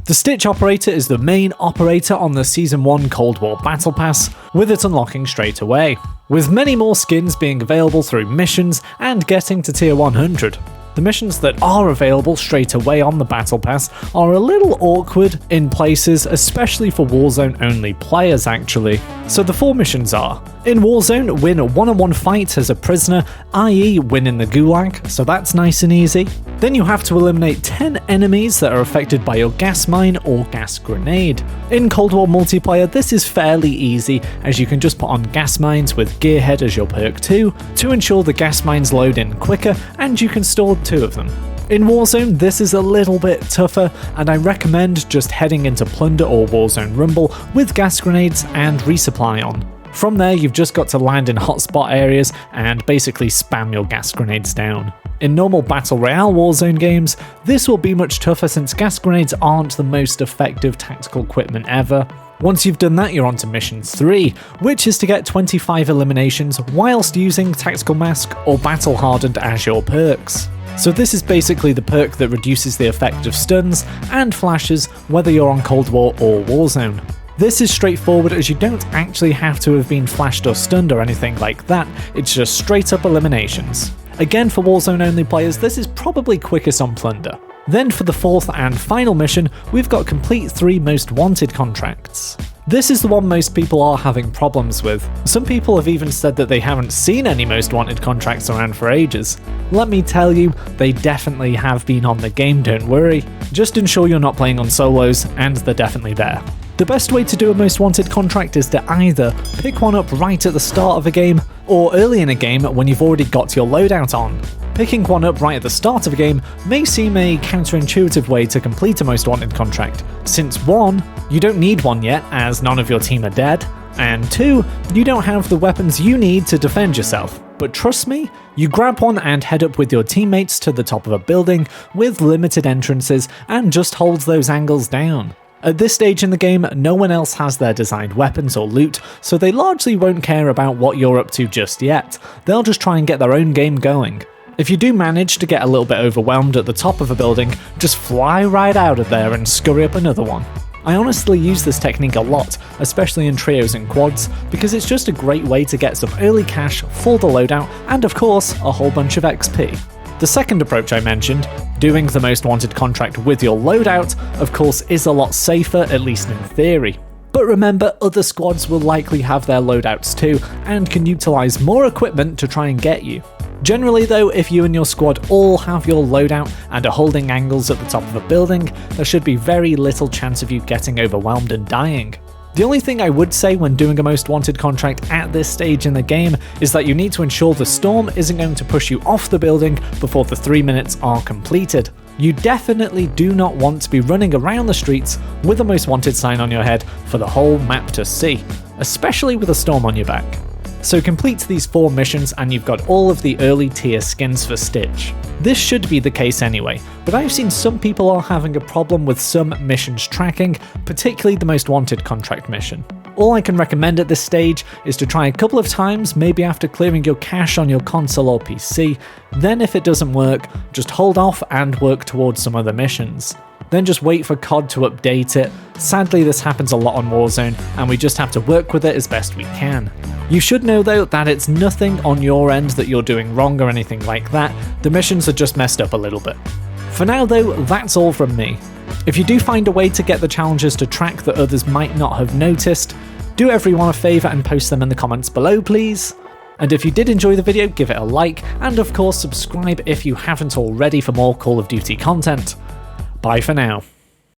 The Stitch operator is the main operator on the Season 1 Cold War Battle Pass, with it unlocking straight away, with many more skins being available through missions and getting to tier 100. The missions that are available straight away on the Battle Pass are a little awkward in places, especially for Warzone only players actually. So the 4 missions are: in Warzone, win a one-on-one fight as a prisoner, i.e. win in the Gulag, so that's nice and easy. Then you have to eliminate 10 enemies that are affected by your gas mine or gas grenade. In Cold War multiplayer, this is fairly easy, as you can just put on gas mines with Gearhead as your perk too, to ensure the gas mines load in quicker, and you can store 2 of them. In Warzone, this is a little bit tougher, and I recommend just heading into Plunder or Warzone Rumble with gas grenades and resupply on. From there, you've just got to land in hotspot areas and basically spam your gas grenades down. In normal Battle Royale Warzone games, this will be much tougher since gas grenades aren't the most effective tactical equipment ever. Once you've done that, you're on to Mission 3, which is to get 25 eliminations whilst using Tactical Mask or Battle Hardened as your perks. So this is basically the perk that reduces the effect of stuns and flashes whether you're on Cold War or Warzone. This is straightforward as you don't actually have to have been flashed or stunned or anything like that, it's just straight up eliminations. Again, for Warzone only players, this is probably quickest on Plunder. Then for the 4th and final mission, we've got complete 3 most wanted contracts. This is the one most people are having problems with. Some people have even said that they haven't seen any most wanted contracts around for ages. Let me tell you, they definitely have been on the game, don't worry. Just ensure you're not playing on solos, and they're definitely there. The best way to do a most wanted contract is to either pick one up right at the start of a game, or early in a game when you've already got your loadout on. Picking one up right at the start of a game may seem a counterintuitive way to complete a most wanted contract, since 1, you don't need one yet as none of your team are dead, and 2, you don't have the weapons you need to defend yourself. But trust me, you grab one and head up with your teammates to the top of a building with limited entrances and just hold those angles down. At this stage in the game, no one else has their designed weapons or loot, so they largely won't care about what you're up to just yet. They'll just try and get their own game going. If you do manage to get a little bit overwhelmed at the top of a building, just fly right out of there and scurry up another one. I honestly use this technique a lot, especially in trios and quads, because it's just a great way to get some early cash for the loadout and of course a whole bunch of XP. The second approach I mentioned, doing the most wanted contract with your loadout, of course is a lot safer, at least in theory. But remember, other squads will likely have their loadouts too, and can utilise more equipment to try and get you. Generally though, if you and your squad all have your loadout and are holding angles at the top of a building, there should be very little chance of you getting overwhelmed and dying. The only thing I would say when doing a most wanted contract at this stage in the game is that you need to ensure the storm isn't going to push you off the building before the 3 minutes are completed. You definitely do not want to be running around the streets with a most wanted sign on your head for the whole map to see, especially with a storm on your back. So complete these 4 missions and you've got all of the early tier skins for Stitch. This should be the case anyway, but I've seen some people are having a problem with some missions tracking, particularly the most wanted contract mission. All I can recommend at this stage is to try a couple of times, maybe after clearing your cache on your console or PC, then if it doesn't work, just hold off and work towards some other missions. Then just wait for COD to update it. Sadly, this happens a lot on Warzone, and we just have to work with it as best we can. You should know though that it's nothing on your end that you're doing wrong or anything like that, the missions are just messed up a little bit. For now though, that's all from me. If you do find a way to get the challenges to track that others might not have noticed, do everyone a favour and post them in the comments below please. And if you did enjoy the video, give it a like, and of course subscribe if you haven't already for more Call of Duty content. Bye for now.